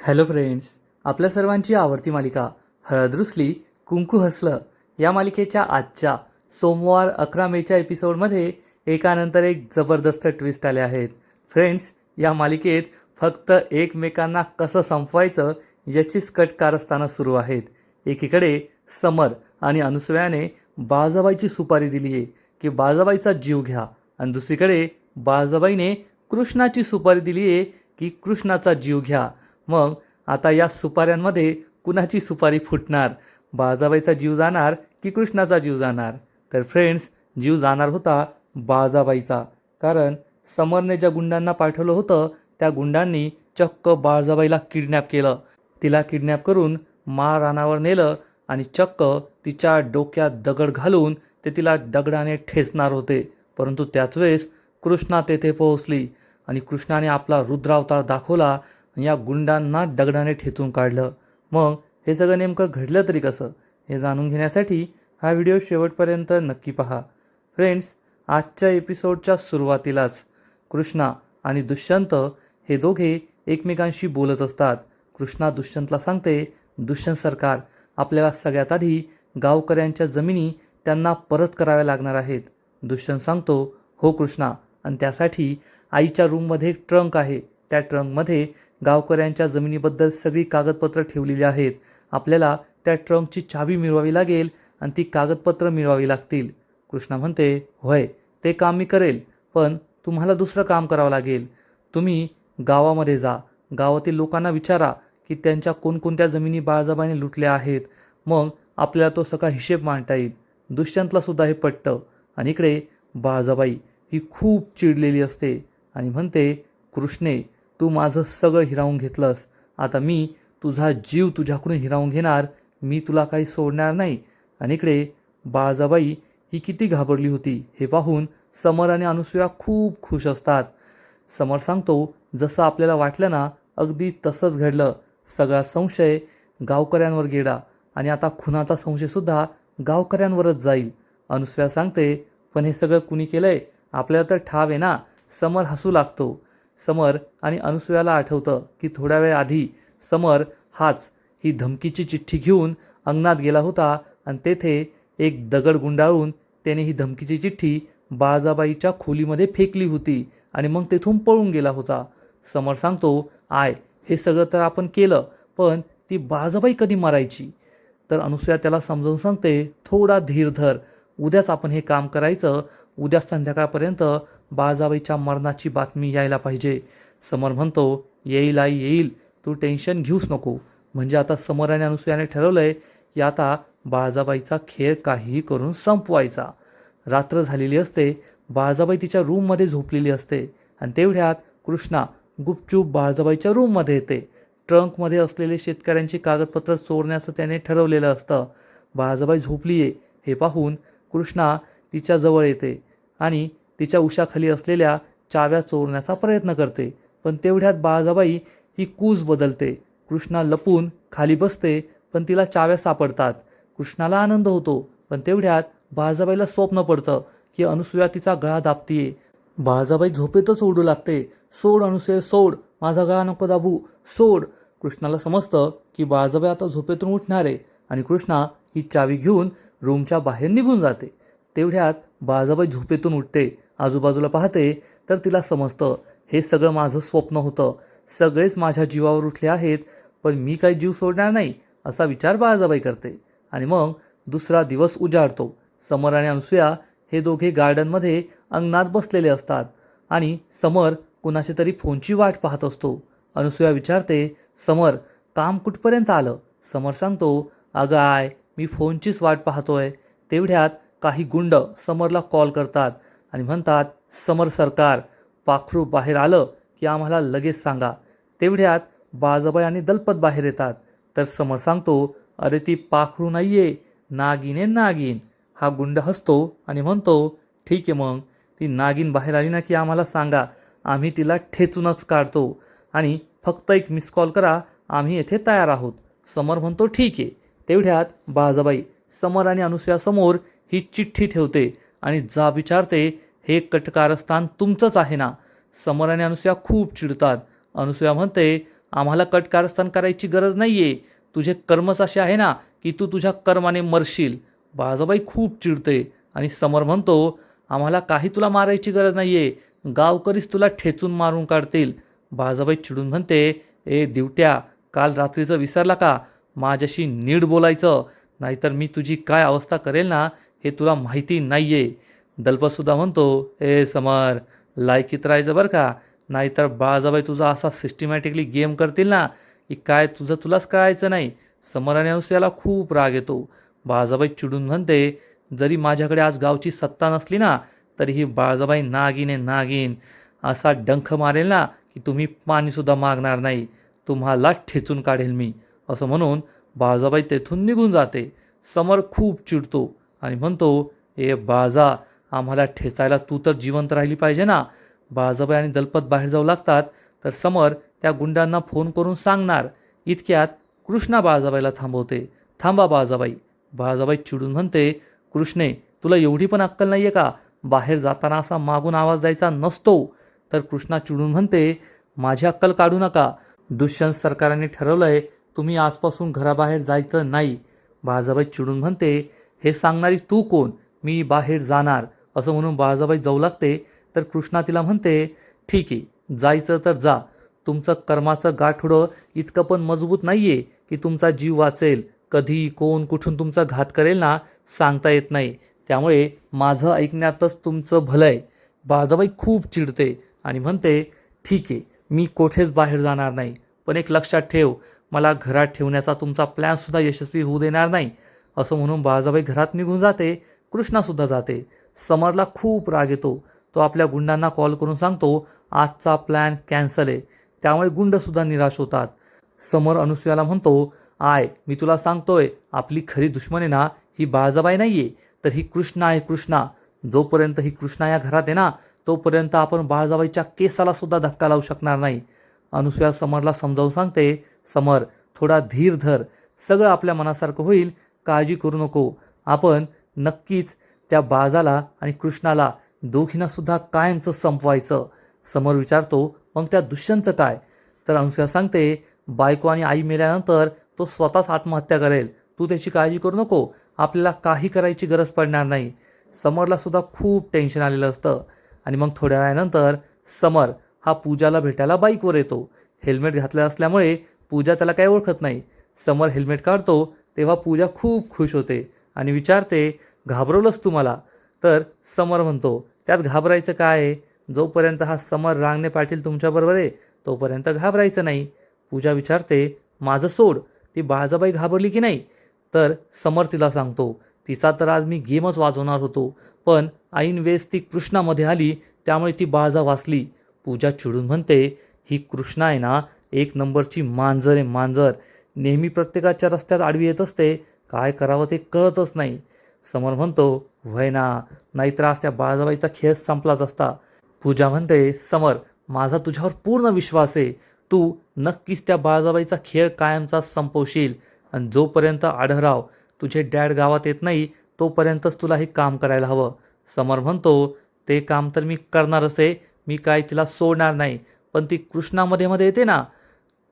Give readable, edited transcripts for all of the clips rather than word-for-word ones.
Hello friends, आपल्या सर्वांची आवडती मालिका हळद रुसली कुंकू हसलं या मालिकेच्या आजच्या सोमवार 11 मेच्या एपिसोडमध्ये एकानंतर एक जबरदस्त ट्विस्ट आले आहेत. फ्रेंड्स, या मालिकेत फक्त एकमेकांना कसं संपवायचं याचीच कट कारस्थानं सुरू आहेत. एकीकडे समर आणि अनुसयाने बाळजाबाईची सुपारी दिली आहे की बाळजाबाईचा जीव घ्या, आणि दुसरीकडे बाळजाबाईने कृष्णाची सुपारी दिली आहे की कृष्णाचा जीव घ्या. मग आता या सुपाऱ्यांमध्ये कुणाची सुपारी फुटणार? बाळजाबाईचा जीव जाणार की कृष्णाचा जीव जाणार? तर फ्रेंड्स, जीव जाणार होता बाळजाबाईचा, कारण समरने ज्या गुंडांना पाठवलं होतं त्या गुंडांनी चक्क बाळजाबाईला किडनॅप केलं. तिला किडनॅप करून रानावर नेलं आणि चक्क तिच्या डोक्यात दगड घालून ते तिला दगडाने ठेचणार होते. परंतु त्याच वेळेस कृष्णा तेथे पोहोचली आणि कृष्णाने आपला रुद्रावतार दाखवला. या गुंडांना दगडाने ठेचून काढलं. मग हे सगळं नेमकं घडलं तरी कसं, हे जाणून घेण्यासाठी हा व्हिडिओ शेवटपर्यंत नक्की पहा. फ्रेंड्स, आजच्या एपिसोडच्या सुरुवातीलाच कृष्णा आणि दुष्यंत हे दोघे एकमेकांशी बोलत असतात. कृष्णा दुष्यंतला सांगते, दुष्यंत सरकार, आपल्याला सगळ्यात आधी गावकऱ्यांच्या जमिनी त्यांना परत कराव्या लागणार आहेत. दुष्यंत सांगतो, हो कृष्णा, आणि त्यासाठी आईच्या रूममध्ये एक ट्रंक आहे. त्या ट्रंकमध्ये गावकऱ्यांच्या जमिनीबद्दल सगळी कागदपत्र ठेवलेली आहेत. आपल्याला त्या ट्रंकची चावी मिळवावी लागेल आणि ती कागदपत्र मिळवावी लागतील. कृष्णा म्हणते, होय, ते काम मी करेल, पण तुम्हाला दुसरं काम करावं लागेल. तुम्ही गावामध्ये जा, गावातील लोकांना विचारा की त्यांच्या कोणकोणत्या जमिनी बाळजाबाईने लुटल्या आहेत. मग आपल्याला तो सगळा हिशेब मांडता येईल. दुष्यंतला सुद्धा हे पटतं. आणि इकडे बाळजाबाई ही खूप चिडलेली असते आणि म्हणते, कृष्णे, तू माझं सगळं हिरावून घेतलंस, आता मी तुझा जीव तुझ्याकडून हिरावून घेणार, मी तुला काही सोडणार नाही. आणि इकडे बाळजाबाई ही किती घाबरली होती हे पाहून समर आणि अनुसया खूप खुश असतात. समर सांगतो, जसं आपल्याला वाटलं ना, अगदी तसंच घडलं. सगळा संशय गावकऱ्यांवर गेला आणि आता खुनाचा संशयसुद्धा गावकऱ्यांवरच जाईल. अनुसया सांगते, पण हे सगळं कुणी केलंय? आपल्याला तर ठाव आहे ना. समर हसू लागतो. समर आणि अनुसयाला आठवतं की थोड्या वेळ आधी समर हाच ही धमकीची चिठ्ठी घेऊन अंगणात गेला होता आणि तेथे एक दगड गुंडाळून त्याने ही धमकीची चिठ्ठी बाळजाबाईच्या खोलीमध्ये फेकली होती आणि मग तेथून पळून गेला होता. समर सांगतो, हे सगळं तर आपण केलं, पण ती बाळजाबाई कधी मारायची? तर अनुसया त्याला समजावून सांगते, थोडा धीर धर, उद्याच आपण हे काम करायचं. उद्या संध्याकाळपर्यंत बाळजाबाईच्या मरणाची बातमी यायला पाहिजे. समर म्हणतो, येईल आई येईल, तू टेन्शन घेऊच नको. म्हणजे आता समर आणि अनुसयाने ठरवलंय की आता बाळजाबाईचा खेळ काहीही करून संपवायचा. रात्र झालेली असते. बाळजाबाई तिच्या रूममध्ये झोपलेली असते आणि तेवढ्यात कृष्णा गुपचूप बाळजाबाईच्या रूममध्ये येते. ट्रंकमध्ये असलेले शेतकऱ्यांची कागदपत्र चोरण्याचं त्याने ठरवलेलं असतं. बाळजाबाई झोपली आहे हे पाहून कृष्णा तिच्या जवळ येते आणि तिच्या उशाखाली असलेल्या चाव्या चोरण्याचा प्रयत्न करते. पण तेवढ्यात बाळजाबाई ही कूस बदलते. कृष्णा लपून खाली बसते, पण तिला चाव्या सापडतात. कृष्णाला आनंद होतो, पण तेवढ्यात बाळजाबाईला स्वप्न पडतं की अनुसया तिचा गळा दाबतीये. बाळजाबाई झोपेतच ओरडू लागते, सोड अनुसया सोड, माझा गळा नको दाबू, सोड. कृष्णाला समजतं की बाळजाबाई आता झोपेतून उठणार आहे आणि कृष्णा ही चावी घेऊन रूमच्या बाहेर निघून जाते. तेवढ्यात बाळजाबाई झोपेतून उठते. आजूबाजूला पाहते तर तिला समजतं, हे सगळं माझं स्वप्न होतं. सगळेच माझ्या जीवावर उठले आहेत, पण मी काही जीव सोडणार नाही, असा विचार बाळजाबाई करते. आणि मग दुसरा दिवस उजाडतो. समर आणि अनुसया हे दोघे गार्डनमध्ये अंगणात बसलेले असतात आणि समर कुणाच्या तरी फोनची वाट पाहत असतो. अनुसया विचारते, समर, काम कुठपर्यंत आलं? समर सांगतो, अगं मी फोनचीच वाट पाहतोय. तेवढ्यात काही गुंड समरला कॉल करतात आणि म्हणतात, समर सरकार, पाखरू बाहेर आलं की आम्हाला लगेच सांगा. तेवढ्यात बाळजाबाई आणि दलपत बाहेर येतात. तर समर सांगतो, अरे ती पाखरू नाहीये, नागिन आहे नागिन. हा गुंड हसतो आणि म्हणतो, ठीक आहे, मग ती नागिन बाहेर आली ना की आम्हाला सांगा, आम्ही तिला ठेचूनच काढतो आणि फक्त एक मिस कॉल करा, आम्ही येथे तयार आहोत. समर म्हणतो, ठीक आहे. तेवढ्यात बाळजाबाई समर आणि अनुसयासमोर ही चिठ्ठी ठेवते आणि जा विचारते, हे कटकारस्थान तुमचंच आहे ना? समर आणि अनुसया खूप चिडतात. अनुसया म्हणते, आम्हाला कट कारस्थान करायची गरज नाही आहे. तुझे कर्मच असे आहे ना की तू तुझ्या कर्माने मरशील. बाळाबाई खूप चिडते आणि समर म्हणतो, आम्हाला काही तुला मारायची गरज नाही आहे. गावकरीच तुला ठेचून मारून काढतील. बाळाबाई चिडून म्हणते, ए दिवट्या, काल रात्रीचं विसरला का? माझ्याशी नीट बोलायचं, नाहीतर मी तुझी काय अवस्था करेल ना हे तुला माहिती नाही आहे. दलपतसुद्धा म्हणतो, ए समर, लायकीत राहायचं बरं का, नाहीतर बाळाबाई तुझा असा सिस्टमॅटिकली गेम करतील ना की काय तुझं तुलाच कळायचं नाही. समर आणि अनुसयाला खूप राग येतो. बाळाबाई चिडून म्हणते, जरी माझ्याकडे आज गावची सत्ता नसली ना तरीही बाळाबाई नागिन आहे नागिन, असा डंख मारेल ना की तुम्ही पाणीसुद्धा मागणार नाही. तुम्हाला ठेचून काढेल मी. असं म्हणून बाळाबाई तेथून निघून जाते. समर खूप चिडतो आणि म्हणतो, ए बाळा, आम्हाला ठेचायला तू तर जिवंत राहिली पाहिजे ना. बाळाबाई आणि दलपत बाहेर जाऊ लागतात तर समर त्या गुंडांना फोन करून सांगणार. इतक्यात कृष्णा बाळाबाईला थांबवते. थांबा बाळाबाई. बाळाबाई चिडून म्हणते, कृष्णे, तुला एवढी पण अक्कल नाही आहे का? बाहेर जाताना असा मागून आवाज द्यायचा नसतो. तर कृष्णा चिडून म्हणते, माझी अक्कल काढू नका. दुष्यंत सरकाराने ठरवलंय तुम्ही आजपासून घराबाहेर जायचं नाही. बाळाबाई चिडून म्हणते, हे सांगणारी तू कोण? मी बाहेर जाणार. असं म्हणून बाळाबाई जाऊ लागते तर कृष्णा तिला म्हणते, ठीक आहे, जायचं तर जा. तुमचं कर्माचं गाठोडं इतकं पण मजबूत नाही आहे की तुमचा जीव वाचेल. कधी कोण कुठून तुमचा घात करेल ना सांगता येत नाही. त्यामुळे माझं ऐकण्यातच तुमचं भलं आहे. बाळाबाई खूप चिडते आणि म्हणते, ठीक आहे, मी कोठेच बाहेर जाणार नाही. पण एक लक्षात ठेव, मला घरात ठेवण्याचा तुमचा प्लॅनसुद्धा यशस्वी होऊ देणार नाही. असं म्हणून बाळाबाई घरात निघून जाते. कृष्णासुद्धा जाते. समरला खूप राग येतो. तो आपल्या गुंडांना कॉल करून सांगतो, आजचा प्लॅन कॅन्सल आहे. त्यामुळे गुंडसुद्धा निराश होतात. समर अनुसयाला म्हणतो, मी तुला सांगतोय, आपली खरी दुश्मन आहे ना ही बाळाबाई नाही आहे, तर ही कृष्णा आहे. कृष्णा, जोपर्यंत ही कृष्णा या घरात आहे ना तोपर्यंत आपण बाळाबाईच्या केसाला सुद्धा धक्का लावू शकणार नाही. अनुसया समरला समजावून सांगते, समर, थोडा धीर धर. सगळं आपल्या मनासारखं होईल. काळजी करू नको. आपण नक्कीच त्या बाळाला आणि कृष्णाला दोघींना सुद्धा कायमचं संपवायचं. समर विचारतो, मग त्या दुष्यंतचं काय? तर अनुसया सांगते, बायको आणि आई मेल्यानंतर तो स्वतःच आत्महत्या करेल. तू त्याची काळजी करू नको. आपल्याला काही करायची गरज पडणार नाही. समरला सुद्धा खूप टेन्शन आलेलं असतं. आणि मग थोड्या वेळानंतर समर हा पूजाला भेटायला बाईकवर येतो. हेल्मेट घातलं असल्यामुळे पूजा त्याला काही ओळखत नाही. समर हेल्मेट काढतो तेव्हा पूजा खूप खुश होते आणि विचारते, घाबरवलंस तू मला? तर समर म्हणतो, त्यात घाबरायचं काय आहे? जोपर्यंत हा समर रांगणे पाटील तुमच्याबरोबर आहे तोपर्यंत घाबरायचं नाही. पूजा विचारते, माझं सोड, ती बाळाबाई घाबरली की नाही? तर समर तिला सांगतो, तिचा तर आज मी गेमच वाजवणार होतो, पण ऐन वेळेस ती कृष्णामध्ये आली त्यामुळे ती बाळजा वाचली. पूजा चिडून म्हणते, ही कृष्णा आहे ना एक नंबरची मांजर आहे मांजर. नेहमी प्रत्येकाच्या रस्त्यात आडवी येत असते. काय करावं ते कळतच नाही. समर म्हणतो, व्हय ना, नाहीतर आज त्या बाळाबाईचा खेळ संपलाच असता. पूजा म्हणते, समर, माझा तुझ्यावर पूर्ण विश्वास आहे. तू नक्कीच त्या बाळाबाईचा खेळ कायमचा संपवशील. आणि जोपर्यंत आढळराव तुझे डॅड गावात येत नाही तोपर्यंतच तुला हे काम करायला हवं. समर म्हणतो, ते काम तर मी करणारच आहे. मी काय तिला सोडणार नाही. पण ती कृष्णामध्ये मध्ये येते ना.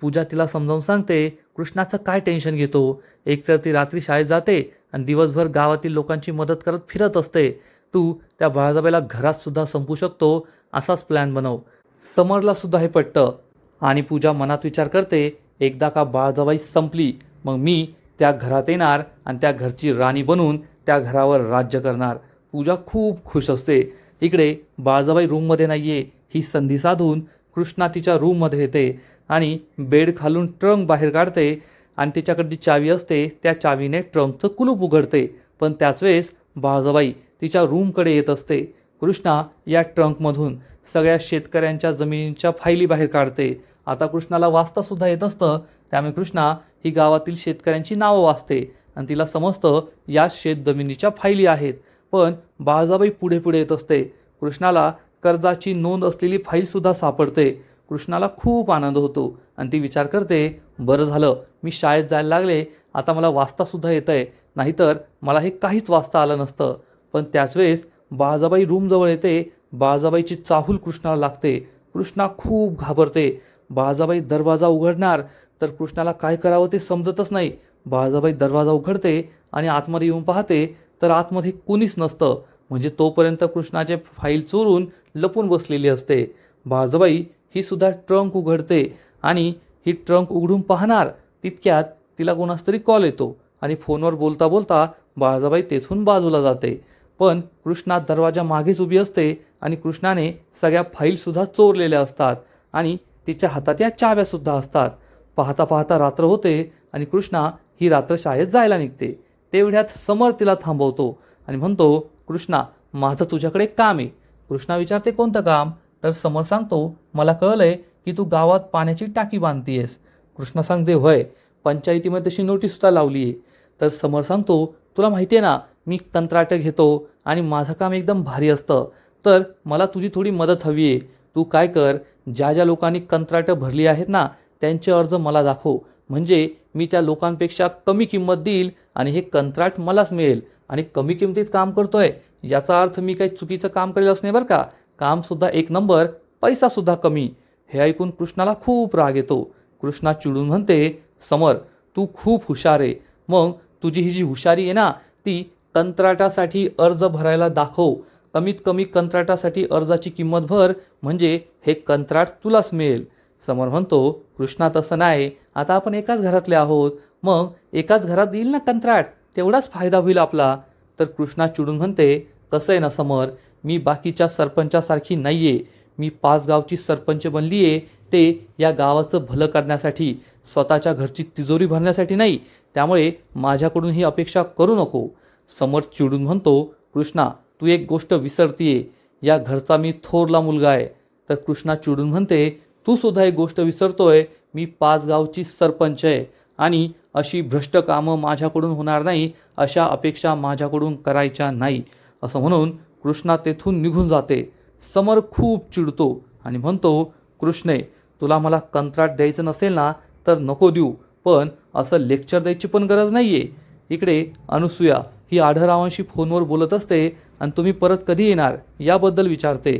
पूजा तिला समजावून सांगते, कृष्णाचं काय टेन्शन घेतो? एकतर ती रात्री शाळेत जाते आणि दिवसभर गावातील लोकांची मदत करत फिरत असते. तू त्या बाळाबाईला घरात सुद्धा संपू शकतो असाच प्लॅन बनव. समरला सुद्धा हे पटतं आणि पूजा मनात विचार करते, एकदा का बाळाबाई संपली मग मी त्या घरात येणार आणि त्या घरची राणी बनून त्या घरावर राज्य करणार. पूजा खूप खुश असते. इकडे बाळाबाई रूममध्ये नाही आहे ही संधी साधून कृष्णा तिच्या रूममध्ये येते आणि बेड खालून ट्रंक बाहेर काढते आणि तिच्याकडे जी चावी असते त्या चावीने ट्रंकचं कुलूप उघडते. पण त्याच वेळेस बाळाबाई तिच्या रूमकडे येत असते. कृष्णा या ट्रंकमधून सगळ्या शेतकऱ्यांच्या जमिनींच्या फायली बाहेर काढते. आता कृष्णाला वाचतासुद्धा येत असतं. त्यामुळे कृष्णा ही गावातील शेतकऱ्यांची नावं वाचते आणि तिला समजतं या शेतजमिनीच्या फायली आहेत. पण बाळाबाई पुढे पुढे येत असते. कृष्णाला कर्जाची नोंद असलेली फाईलसुद्धा सापडते. कृष्णाला खूप आनंद होतो आणि ती विचार करते, बरं झालं मी शाळेत जायला लागले, आता मला वाचतासुद्धा येतं आहे, नाहीतर मला हे काहीच वाचता आलं नसतं. पण त्याच वेळेस बाळाबाई रूमजवळ येते. बाळाबाईची चाहूल कृष्णाला लागते. कृष्णा खूप घाबरते. बाळजाबाई दरवाजा उघडणार तर कृष्णाला काय करावं ते समजतच नाही. बाळजाबाई दरवाजा उघडते आणि आतमध्ये येऊन पाहते तर आतमध्ये कुणीच नसतं. म्हणजे तोपर्यंत कृष्णाचे फाईल चोरून लपून बसलेली असते. बाळजाबाई ही सुद्धा ट्रंक उघडते आणि ही ट्रंक उघडून पाहणार तितक्यात तिला कोणास तरी कॉल येतो आणि फोनवर बोलता बोलता बाळजाबाई तेथून बाजूला जाते. पण कृष्णा दरवाजा मागेच उभी असते आणि कृष्णाने सगळ्या फाईलसुद्धा चोरलेल्या असतात आणि तिच्या हातात या चाव्यासुद्धा असतात. पाहता पाहता रात्र होते आणि कृष्णा ही रात्र शाळेत जायला निघते. तेवढ्यात समर तिला थांबवतो आणि म्हणतो, कृष्णा, माझं तुझ्याकडे काम आहे. कृष्णा विचारते, कोणतं काम? तर समर सांगतो, मला कळलंय की तू गावात पाण्याची टाकी बांधतीयस. कृष्णा सांगते, होय, पंचायतीमध्ये तशी नोटीससुद्धा लावली आहे. तर समर सांगतो, तुला माहिती आहे ना, मी कंत्राटं घेतो आणि माझं काम एकदम भारी असतं. तर मला तुझी थोडी मदत हवी आहे. तू काय कर, ज्या ज्या लोकांनी कंत्राटं भरली आहेत ना त्यांचे अर्ज मला दाखव. म्हणजे मी त्या लोकांपेक्षा कमी किंमत देईल आणि हे कंत्राट मलाच मिळेल. आणि कमी किमतीत काम करतोय याचा अर्थ मी काही चुकीचं काम करेल असं नाही बरं का. कामसुद्धा एक नंबर, पैसासुद्धा कमी. हे ऐकून कृष्णाला खूप राग येतो. कृष्णा चिडून म्हणते, समर, तू खूप हुशार आहे. मग तुझी ही जी हुशारी आहे ना ती कंत्राटासाठी अर्ज भरायला दाखव. कमीत कमी कंत्राटासाठी अर्जाची किंमत भर, म्हणजे हे कंत्राट तुलाच मिळेल. समर म्हणतो, कृष्णा तसं नाही, आता आपण एकाच घरातले आहोत. मग एकाच घरात येईल ना कंत्राट, तेवढाच फायदा होईल आपला. तर कृष्णा चिडून म्हणते, कसं आहे ना समर, मी बाकीच्या सरपंचासारखी नाही आहे. मी 5 गावची सरपंच बनली आहे ते या गावाचं भलं करण्यासाठी, स्वतःच्या घरची तिजोरी भरण्यासाठी नाही. त्यामुळे माझ्याकडून ही अपेक्षा करू नको. समर चिडून म्हणतो, कृष्णा, तू एक गोष्ट विसरतीये, या घरचा मी थोरला मुलगा आहे. तर कृष्णा चिडून म्हणते, तू सुद्धा एक गोष्ट विसरतोय, मी 5 गावची सरपंच आहे आणि अशी भ्रष्ट कामं माझ्याकडून होणार नाही, अशा अपेक्षा माझ्याकडून करायच्या नाही. असं म्हणून कृष्णा तेथून निघून जाते. समर खूप चिडतो आणि म्हणतो, कृष्णे, तुला मला कंत्राट द्यायचं नसेल ना तर नको देऊ, पण असं लेक्चर द्यायची पण गरज नाही आहे. इकडे अनुसूया ही आढळरावांशी फोनवर बोलत असते आणि तुम्ही परत कधी येणार याबद्दल विचारते.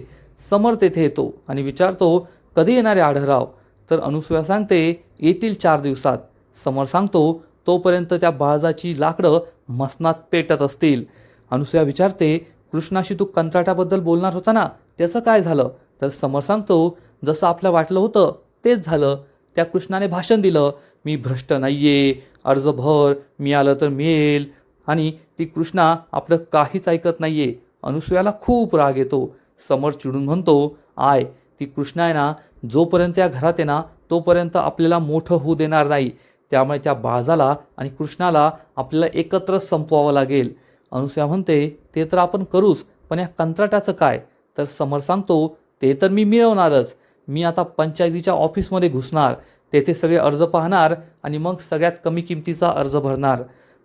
समर तेथे येतो आणि विचारतो, कधी येणार आहे आढळराव? तर अनुसूया सांगते, येतील 4 दिवसात. समर सांगतो, तोपर्यंत त्या बाळजाची लाकडं मसनात पेटत असतील. अनुसूया विचारते, कृष्णाशी तू कंत्राटाबद्दल बोलणार होता ना, त्याचं काय झालं? तर समर सांगतो, जसं आपलं वाटलं होतं तेच झालं. त्या कृष्णाने भाषण दिलं, मी भ्रष्ट नाहीये, अर्ज भर, मिळालं तर मिळेल. आणि ती कृष्णा आपलं काहीच ऐकत नाहीये. अनुसूयाला खूप राग येतो. समर चिडून म्हणतो, ती कृष्णा आहे ना, जोपर्यंत या घरात आहे ना तोपर्यंत आपल्याला मोठं होऊ देणार नाही. त्यामुळे त्या बाळाला आणि कृष्णाला आपल्याला एकत्र संपवावं लागेल. अनुसूया म्हणते, ते तर आपण करूच, पण या कंत्राटाचं काय? तर समर सांगतो, ते तर मी मिळवणारच. मी आता पंचायतीच्या ऑफिसमध्ये घुसणार, तेथे सगळे अर्ज पाहणार आणि मग सगळ्यात कमी किमतीचा अर्ज भरणार.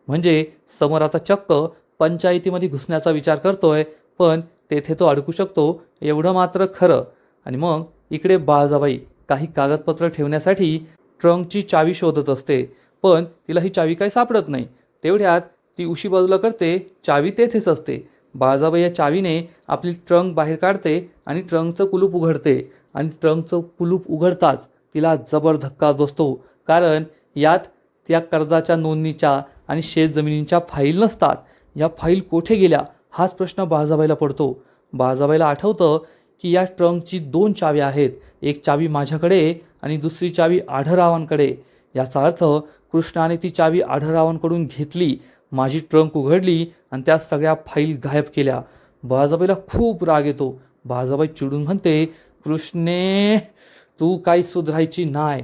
म्हणजे समर आता चक्क पंचायतीमध्ये घुसण्याचा विचार करतोय, पण तेथे तो अडकू शकतो एवढं मात्र खरं. आणि मग इकडे बाळजाबाई काही कागदपत्र ठेवण्यासाठी ट्रंकची चावी शोधत असते, पण तिला ही चावी काही सापडत नाही. तेवढ्यात ती उशी बाजूला करते, चावी तेथेच असते. बाळजाबाई या चावीने आपली ट्रंक बाहेर काढते आणि ट्रंकचं कुलूप उघडते. आणि ट्रंकचं कुलूप उघडताच तिला जबर धक्का बसतो, कारण यात त्या कर्जाच्या नोंदणीच्या आणि शेतजमिनींच्या फाईल नसतात. या फाईल कोठे गेल्या हाच प्रश्न बाळजाबाईला पडतो. बाळजाबाईला आठवतं की या ट्रंकची 2 चाव्या आहेत, एक चावी माझ्याकडे आणि दुसरी चावी आढळरावांकडे. याचा अर्थ कृष्णाने ती चावी आढळरावांकडून घेतली, माझी ट्रंक उघडली आणि त्या सगळ्या फाईल गायब केल्या. बाळजाबाईला खूप राग येतो. बाळजाबाई चिडून म्हणते, कृष्णे, तू काही सुधारायची नाही.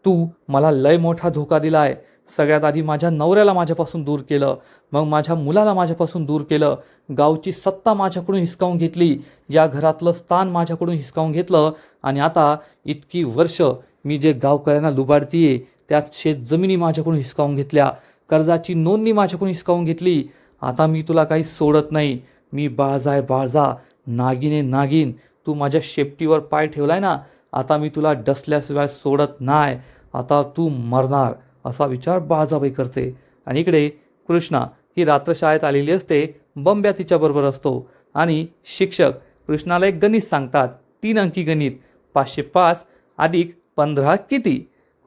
तू मला लय मोठा धोका दिलाय. सगळ्यात आधी माझ्या नवऱ्याला माझ्यापासून दूर केलं, मग माझ्या मुलाला माझ्यापासून दूर केलं, गावची सत्ता माझ्याकडून हिसकावून घेतली, या घरातलं स्थान माझ्याकडून हिसकावून घेतलं आणि आता इतकी वर्ष मी जे गावकऱ्यांना लुबाडतीये त्यात शेतजमिनी माझ्याकडून हिसकावून घेतल्या, कर्जाची नोंदणी माझ्याकडून हिसकावून घेतली. आता मी तुला काही सोडत नाही. मी बाळजा आहे बाळजा, नागिन आहे नागिन. तू माझ्या शेपटीवर पाय ठेवलाय ना, आता मी तुला डसल्याशिवाय सोडत नाही. आता तू मरणार, असा विचार बाळजाबाई करते. आणि इकडे कृष्णा ही रात्र शाळेत आलेली असते. बंब्या तिच्याबरोबर असतो आणि शिक्षक कृष्णाला एक गणित सांगतात, 3 अंकी गणित, 505 अधिक 15 किती?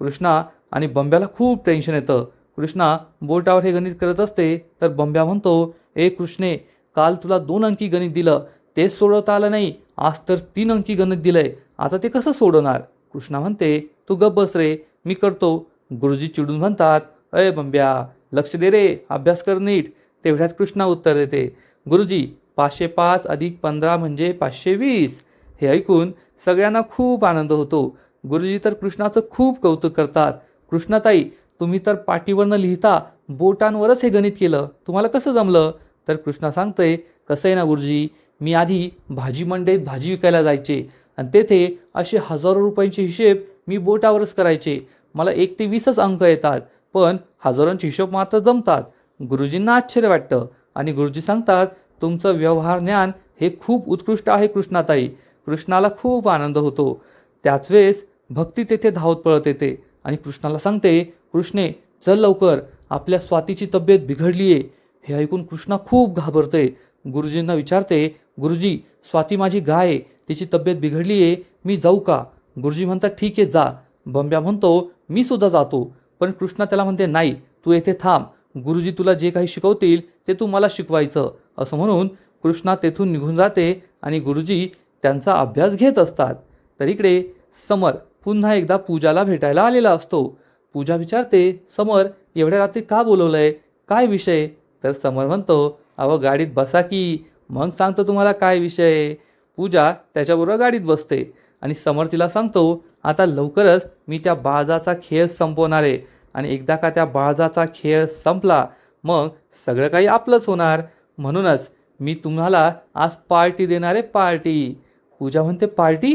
कृष्णा आणि बंब्याला खूप टेन्शन येतं. कृष्णा बोटावर हे गणित करत असते तर बंब्या म्हणतो, ए कृष्णे, काल तुला 2 अंकी गणित दिलं, तेच सोडवता आलं नाही. आज तर 3 अंकी गणित दिलंय, आता ते कसं सोडवणार? कृष्णा म्हणते, तू गप्प बस रे, मी करतो. गुरुजी चिडून म्हणतात, अय बंब्या, लक्ष दे रे, अभ्यास कर नीट. तेवढ्यात कृष्णा उत्तर देते, गुरुजी 505 अधिक 15 म्हणजे 520. हे ऐकून सगळ्यांना खूप आनंद होतो. गुरुजी तर कृष्णाचं खूप कौतुक करतात. कृष्णाताई, तुम्ही तर पाटीवर न लिहिता बोटांवरच हे गणित केलं, तुम्हाला कसं जमलं? तर कृष्णा सांगतोय, कसं आहे ना गुरुजी, मी आधी भाजी मंडईत भाजी विकायला जायचे आणि तेथे असे हजारो रुपयांचे हिशेब मी बोटावरच करायचे. मला 1 ते 20च अंक येतात, पण हजारांचे हिशोब मात्र जमतात. गुरुजींना आश्चर्य वाटतं आणि गुरुजी सांगतात, तुमचं व्यवहार ज्ञान हे खूप उत्कृष्ट आहे कृष्णाताई. कृष्णाला खूप आनंद होतो. त्याच वेळेस भक्ती तेथे धावत पळत येते आणि कृष्णाला सांगते, कृष्णे चल लवकर, आपल्या स्वातीची तब्येत बिघडली आहे. हे ऐकून कृष्णा खूप घाबरते. गुरुजींना विचारते, गुरुजी स्वाती माझी गाय आहे, तिची तब्येत बिघडली आहे, मी जाऊ का? गुरुजी म्हणतात, ठीक आहे जा. बंब्या म्हणतो, मी सुद्धा जातो. पण कृष्णा त्याला म्हणते, नाही तू येथे थांब, गुरुजी तुला जे काही शिकवतील ते तू मला शिकवायचं. असं म्हणून कृष्णा तेथून निघून जाते आणि गुरुजी त्यांचा अभ्यास घेत असतात. तर इकडे समर पुन्हा एकदा पूजाला भेटायला आलेला असतो. पूजा विचारते, समर एवढ्या रात्री का बोलवलंय, काय विषय? तर समर म्हणतो, अहो गाडीत बसा की, मग सांगतो तुम्हाला काय विषय. पूजा त्याच्याबरोबर गाडीत बसते आणि समर तिला सांगतो, आता लवकरच मी त्या बाजाचा खेळ संपवणार आहे आणि एकदा का त्या बाजाचा खेळ संपला मग सगळं काही आपलंच होणार. म्हणूनच मी तुम्हाला आज पार्टी देणार आहे, पार्टी. पूजा म्हणते, पार्टी?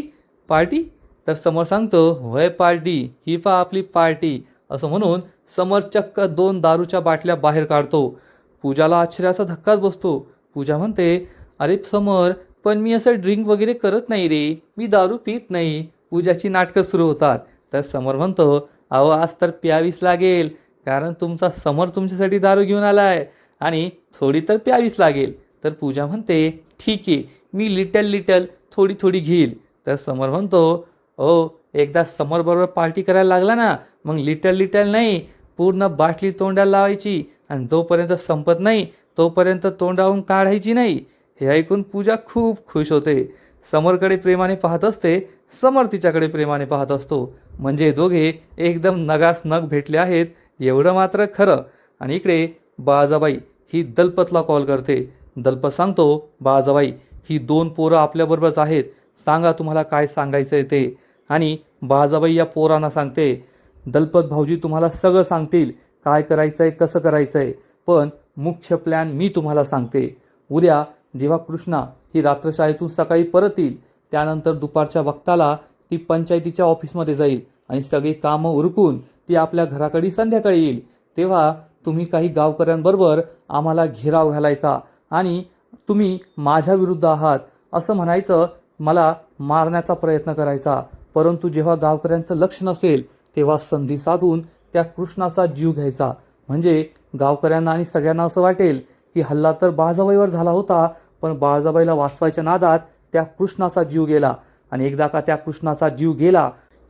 पार्टी? तर समर सांगतो, होय पार्टी, ही पहा आपली पार्टी. असं म्हणून समर चक्क 2 दारूच्या बाटल्या बाहेर काढतो. पूजाला आश्चर्याचा धक्काच बसतो. पूजा म्हणते, अरे समर, पण मी असं ड्रिंक वगैरे करत नाही रे, मी दारू पित नाही. पूजाची नाटकं सुरू होतात. तर समर म्हणतो, अहो आज तर प्यावीच लागेल, कारण तुमचा समर तुमच्यासाठी दारू घेऊन आलाय आणि थोडी तर प्यावीच लागेल. तर पूजा म्हणते, ठीक आहे, मी लिटल थोडी थोडी घेईल. तर समर म्हणतो, ओ एकदा समरबरोबर पार्टी करायला लागला ना, मग लिटल नाही, पूर्ण बाटली तोंडाला लावायची आणि जोपर्यंत संपत नाही तोपर्यंत तोंडावून काढायची नाही. हे ऐकून पूजा खूप खुश होते. समरकडे प्रेमाने पाहत असते, समर तिच्याकडे प्रेमाने पाहत असतो. म्हणजे दोघे एकदम नगास नग भेटले आहेत एवढं मात्र खरं. आणि इकडे बाळाजाबाई ही दलपतला कॉल करते. दलपत सांगतो, बाळाजाबाई ही 2 पोरं आपल्याबरोबरच आहेत, सांगा तुम्हाला काय सांगायचं आहे ते. आणि बाळाजाबाई या पोरांना सांगते, दलपत भाऊजी तुम्हाला सगळं सांगतील, काय करायचं आहे कसं करायचं आहे, पण मुख्य प्लॅन मी तुम्हाला सांगते. उद्या जेव्हा कृष्णा ही रात्रशाळेतून सकाळी परत येईल त्यानंतर दुपारच्या वक्ताला ती पंचायतीच्या ऑफिसमध्ये जाईल आणि सगळी कामं उरकून ती आपल्या घराकडे संध्याकाळी येईल. तेव्हा तुम्ही काही गावकऱ्यांबरोबर आम्हाला घेराव घालायचा आणि तुम्ही माझ्या विरुद्ध आहात असं म्हणायचं, मला मारण्याचा प्रयत्न करायचा. परंतु जेव्हा गावकऱ्यांचं लक्ष नसेल तेव्हा संधी साधून त्या कृष्णाचा जीव घ्यायचा. म्हणजे गावकऱ्यांना आणि सगळ्यांना असं वाटेल की हल्ला तर बाळाजाबाईवर झाला होता, पण बाळाजाबाईला वाचवायच्या नादात त्या कृष्णाचा जीव गेला आणि एकदा का त्या कृष्णाचा जीव गेला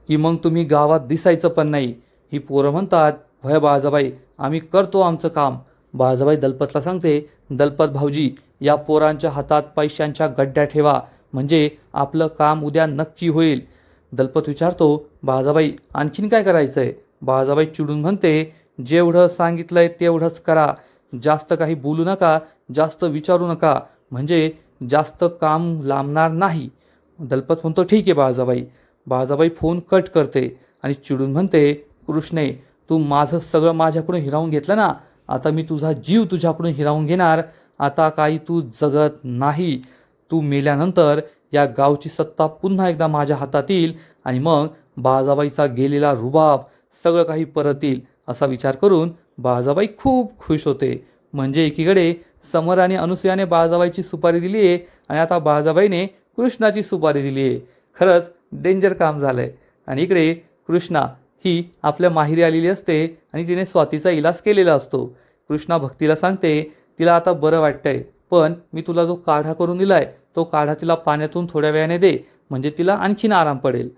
की मग तुम्ही गावात दिसायचं पण नाही. ही पोरं म्हणतात, भय बाळाजाबाई, आम्ही करतो आमचं काम. बाळाजाबाई दलपतला सांगते, दलपत भाऊजी या पोरांच्या हातात पैशांच्या गड्ड्या ठेवा, म्हणजे आपलं काम उद्या नक्की होईल. दलपत विचारतो, बाळाजाबाई आणखीन काय करायचं आहे? बाळाजाबाई चिडून म्हणते, जेवढं सांगितलंय तेवढंच करा, जास्त काही बोलू नका, जास्त विचारू नका, म्हणजे जास्त काम लांबणार नाही. दलपत म्हणतो, ठीक आहे बाळाजाबाई. बाळाजाबाई फोन कट करते आणि चिडून म्हणते, कृष्णे, तू माझं सगळं माझ्याकडून हिरावून घेतलं ना, आता मी तुझा जीव तुझ्याकडून हिरावून घेणार. आता काही तू जगत नाही. तू मेल्यानंतर या गावची सत्ता पुन्हा एकदा माझ्या हातात येईल आणि मग बाळाजाबाईचा गेलेला रुबाब सगळं काही परत येईल. असा विचार करून बाळाजाबाई खूप खुश होते. म्हणजे एकीकडे समर आणि अनुसूयाने बाळाजाबाईची सुपारी दिली आहे आणि आता बाळाजाबाईने कृष्णाची सुपारी दिली आहे. खरंच डेंजर काम झालं आहे. आणि इकडे कृष्णा ही आपल्या माहेरी आलेली असते आणि तिने स्वातीचा इलाज केलेला असतो. कृष्णा भक्तीला सांगते, तिला आता बरं वाटतंय, पण मी तुला जो काढा करून दिलाय तो काढा तिला पाण्यातून थोड्या वेळाने दे, म्हणजे तिला आणखीन आराम पडेल.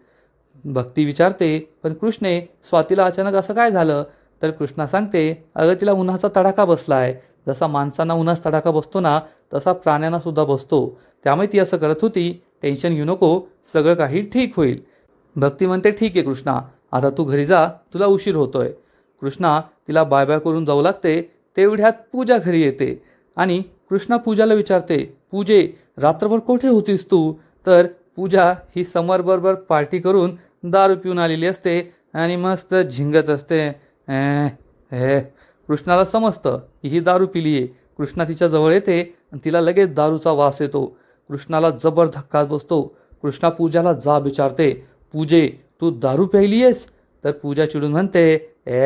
भक्ती विचारते, पण कृष्णे स्वातीला अचानक असं काय झालं? तर कृष्णा सांगते, अगं तिला उन्हाचा तडाखा बसलाय. जसा माणसांना उन्हाचा तडाखा बसतो ना, तसा प्राण्यांना सुद्धा बसतो. त्यामुळे ती असं करत होती. टेन्शन घेऊ नको, सगळं काही ठीक होईल. भक्ती म्हणते, ठीक आहे कृष्णा, आता तू घरी जा, तुला उशीर होतोय. कृष्णा तिला बाय बाय करून जाऊ लागते. तेवढ्यात पूजा घरी येते आणि कृष्णा पूजाला विचारते, पूजे रात्रभर कुठे होतीस तू? तर पूजा ही समरबरोबर पार्टी करून दारू पिऊन आलेली असते आणि मस्त झिंगत असते. हे कृष्णाला समजतं की ही दारू पिली आहे. कृष्णा तिच्या जवळ येते आणि तिला लगेच दारूचा वास येतो. कृष्णाला जबर धक्का बसतो. कृष्णा पूजाला जाब विचारते, पूजे तू दारू प्यायली आहेस? तर पूजा चिडून म्हणते,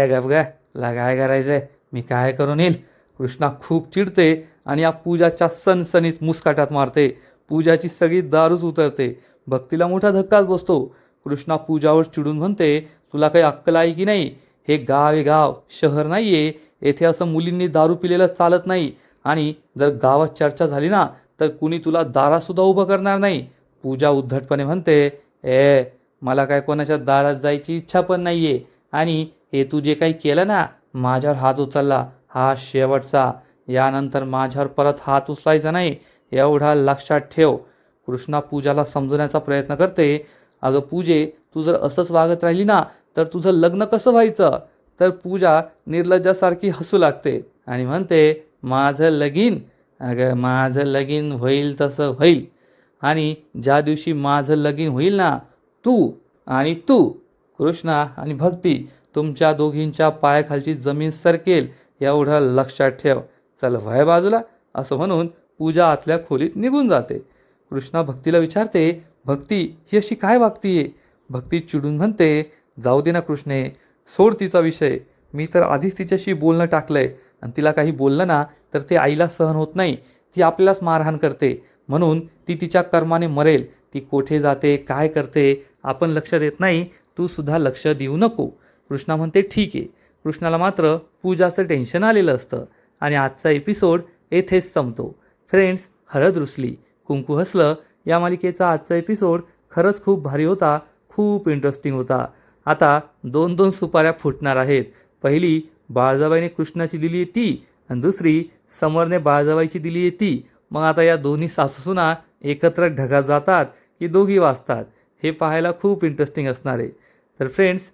गप गा, ला काय करायचंय, मी काय करून येईल. कृष्णा खूप चिडते आणि या पूजाच्या सणसणीत मुस्काटात मारते. पूजाची सगळी दारूच उतरते. भक्तीला मोठा धक्काच बसतो. कृष्णा पूजावर चिडून म्हणते, तुला काही अक्कल आहे की नाही? हे गाव आहे, गाव शहर नाहीये. येथे असं मुलींनी दारू पिलेलं चालत नाही आणि जर गावात चर्चा झाली ना तर कुणी तुला दारातसुद्धा उभं करणार नाही. पूजा उद्धटपणे म्हणते, मला काय कोणाच्या दारात जायची इच्छा पण नाहीये आणि हे तू जे काही केलं ना, माझ्यावर हात उचलला, हा शेवटचा. यानंतर माझ्यावर परत हात उचलायचा नाही, एवढा लक्षात ठेव. कृष्णा पूजाला समजवण्याचा प्रयत्न करते, अगं पूजे तू जर असंच वागत राहिली ना तर तुझं लग्न कसं व्हायचं? तर पूजा निर्लज्जासारखी हसू लागते आणि म्हणते, माझं लगीन? अगं माझं लगीन होईल तसं होईल. आणि ज्या दिवशी माझं लगीन होईल ना, तू आणि तू, कृष्णा आणि भक्ती, तुमच्या दोघींच्या पायाखालची जमीन सरकेल, एवढं लक्षात ठेव. चल व्हाय बाजूला, असं म्हणून पूजा आतल्या खोलीत निघून जाते. कृष्णा भक्तीला विचारते, भक्ती ही अशी काय वागतीये? भक्ती चिडून म्हणते, जाऊ दे ना कृष्णे, सोड तिचा विषय. मी तर आधीच तिच्याशी बोलणं टाकलंय आणि तिला काही बोललं ना तर ते आईला सहन होत नाही. ती आपल्यालाच मारहाण करते, म्हणून ती तिच्या कर्माने मरेल. ती कोठे जाते, काय करते, आपण लक्ष देत नाही. तू सुद्धा लक्ष देऊ नको. कृष्णा म्हणते, ठीक आहे. कृष्णाला मात्र पूजाचं टेन्शन आलेलं असतं आणि आजचा एपिसोड येथेच संपतो. फ्रेंड्स, हळद रुसली, कुंकू हसलं या मालिकेचा आजचा एपिसोड खरंच खूप भारी होता. खूप इंटरेस्टिंग होता. आता 2-2 सुपाऱ्या फुटणार आहेत. पहिली बाळजाबाईने कृष्णाची दिली आहे ती आणि दुसरी समरने बाळजाबाईची दिली आहे ती. मग आता या दोन्ही सासूसुना एकत्र ढगात जातात की दोघी वाचतात, हे पाहायला खूप इंटरेस्टिंग असणार आहे. तर फ्रेंड्स,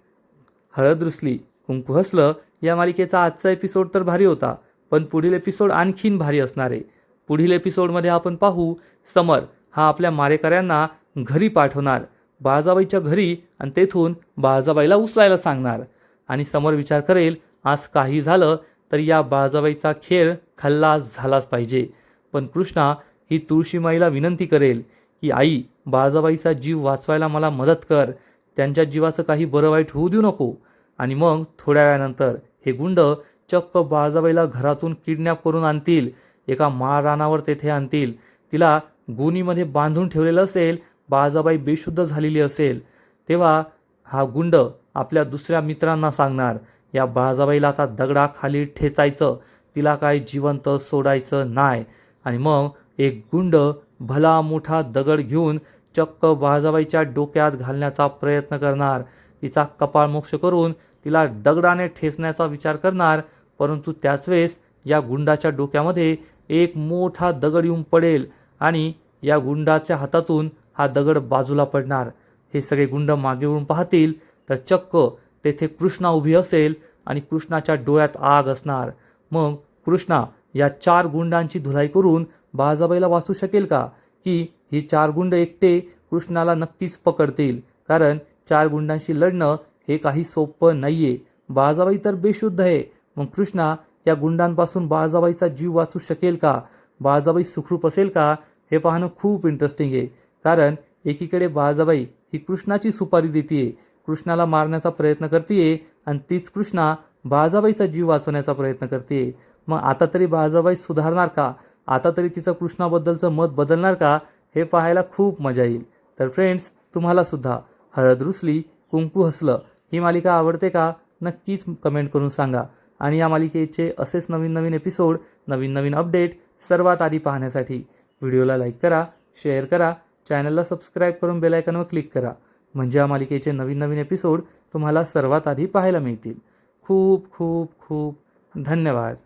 हळद रुसली कुंकू हसलं या मालिकेचा आजचा एपिसोड तर भारी होता, पण पुढील एपिसोड आणखीन भारी असणार आहे. पुढील एपिसोडमध्ये आपण पाहू, समर हा आपल्या मारेकऱ्यांना घरी पाठवणार, बाळजाबाईच्या घरी, आणि तेथून बाळजाबाईला उचलायला सांगणार. आणि समर विचार करेल, आज काही झालं तर या बाळजाबाईचा खेळ खल्लास झालाच पाहिजे. पण कृष्णा ही तुळशीमाईला विनंती करेल की आई, बाळजाबाईचा जीव वाचवायला मला मदत कर, त्यांच्या जीवाचं काही बरं वाईट होऊ देऊ नको. आणि मग थोड्या वेळानंतर हे गुंड चक्क बाळजाबाईला घरातून किडनॅप करून आणतील, एका माळरानावर तेथे आणतील. तिला गोणीमध्ये बांधून ठेवलेलं असेल, बाळजाबाई बेशुद्ध झालेली असेल. तेव्हा हा गुंड आपल्या दुसऱ्या मित्रांना सांगणार, या बाळजाबाईला आता दगडाखाली ठेचायचं, तिला काय जिवंत सोडायचं नाही. आणि मग एक गुंड भला मोठा दगड घेऊन चक्क बाळजाबाईच्या डोक्यात घालण्याचा प्रयत्न करणार, तिचा कपाळमोक्ष करून तिला दगडाने ठेचण्याचा विचार करणार. परंतु त्याच वेळेस या गुंडाच्या डोक्यामध्ये एक मोठा दगड येऊन पडेल आणि या गुंडाच्या हातातून हा दगड बाजूला पडणार. हे सगळे गुंड मागे वळून पाहतील तर चक्क तेथे कृष्णा उभी असेल आणि कृष्णाच्या डोळ्यात आग असणार. मग कृष्णा या 4 गुंडांची धुलाई करून बाळजाबाईला वाचू शकेल का? की ही 4 गुंड एकटे कृष्णाला नक्कीच पकडतील? कारण 4 गुंडांशी लढणं हे काही सोपं नाहीये. बाळजाबाई तर बेशुद्ध आहे. मग कृष्णा या गुंडांपासून बाळजाबाईचा जीव वाचू शकेल का? बाळजाबाई सुखरूप असेल का? हे पाहणं खूप इंटरेस्टिंग आहे. कारण एकीकडे बाळजाबाई ही कृष्णाची सुपारी देतीये, कृष्णाला मारण्याचा प्रयत्न करतीये, आणि तीच कृष्णा बाळजाबाईचा जीव वाचवण्याचा प्रयत्न करते. मग आता तरी बाळजाबाई सुधारणार का? आता तरी तिचं कृष्णाबद्दलचं मत बदलणार का? हे पाहायला खूप मजा येईल. तर फ्रेंड्स, तुम्हाला सुद्धा हळद रुसली कुंकू हसलं ही मालिका आवडते का? नक्कीच कमेंट करून सांगा. आणि या मालिकेचे असेच नवीन नवीन एपिसोड, नवीन नवीन अपडेट सर्वात आधी पाहण्यासाठी व्हिडिओला लाईक करा, शेअर करा, चॅनलला सबस्क्राईब करून बेल आयकॉनवर क्लिक करा. म्हणजे या मालिकेचे नवीन नवीन एपिसोड तुम्हाला सर्वात आधी पाहायला मिळतील. खूप खूप खूप धन्यवाद.